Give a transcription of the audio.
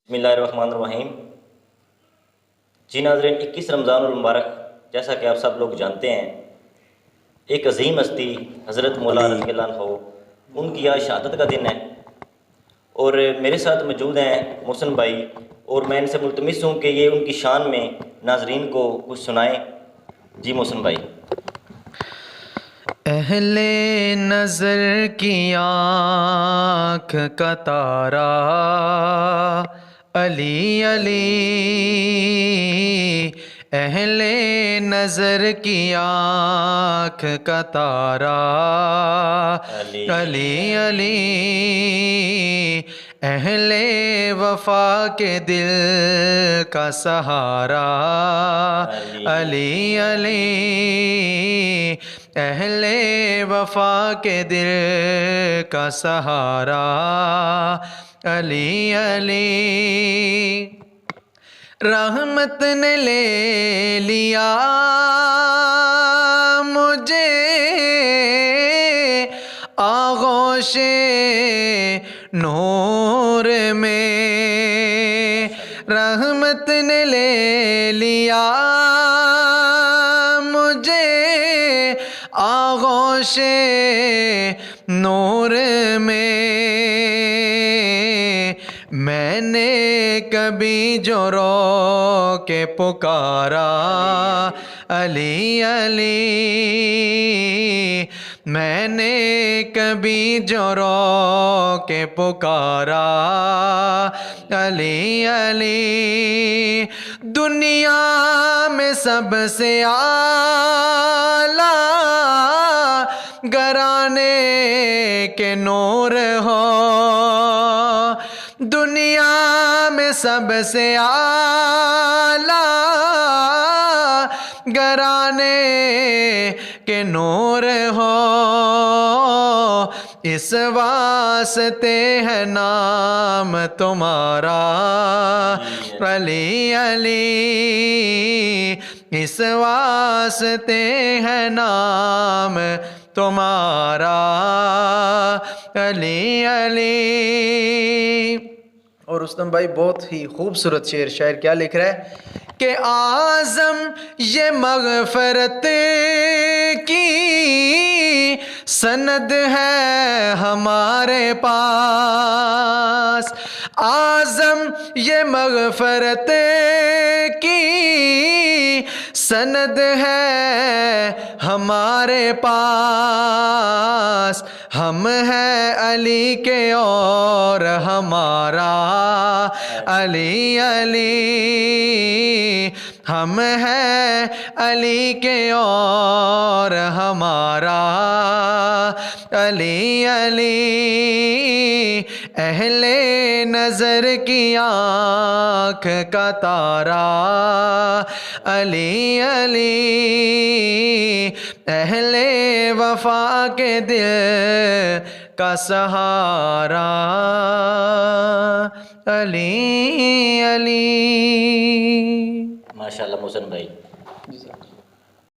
بسم اللہ الرحمن الرحیم۔ جی ناظرین، 21 رمضان المبارک جیسا کہ آپ سب لوگ جانتے ہیں، ایک عظیم ہستی حضرت مولا رضی اللہ عنہ ان کی آج شہادت کا دن ہے، اور میرے ساتھ موجود ہیں محسن بھائی، اور میں ان سے ملتمس ہوں کہ یہ ان کی شان میں ناظرین کو کچھ سنائیں۔ جی محسن بھائی۔ اہل نظر کی آنکھ کا تارا علی علی، اہل نظر کی آنکھ کا تارا علی علی، اہل وفا کے دل کا سہارا علی علی، اہل وفا کے دل کا سہارا علی علی، رحمت نے لے لیا مجھے آغوش نور میں، رحمت نے لے لیا مجھے آغوش نور میں نے کبھی جو رو کے پکارا علی علی، میں نے کبھی جو رو کے پکارا علی علی، دنیا میں سب سے اعلیٰ گھرانے کے نور ہو، دنیا میں سب سے اعلیٰ گھرانے کے نور ہو، اس واسطے ہے نام تمہارا علی علی، اس واسطے ہے نام تمہارا علی علی۔ اور رستم بھائی بہت ہی خوبصورت شاعر کیا لکھ رہا ہے کہ اعظم یہ مغفرت کی سند ہے ہمارے پاس، اعظم یہ مغفرت کی سند ہے ہمارے پاس، ہم ہیں علی کے اور ہمارا علی علی، ہم ہیں علی کے اور ہمارا علی علی، اہل نظر کی آنکھ کا تارا علی علی، اہل وفا کے دل کا سہارا علی علی۔ ماشاءاللہ محسن بھائی۔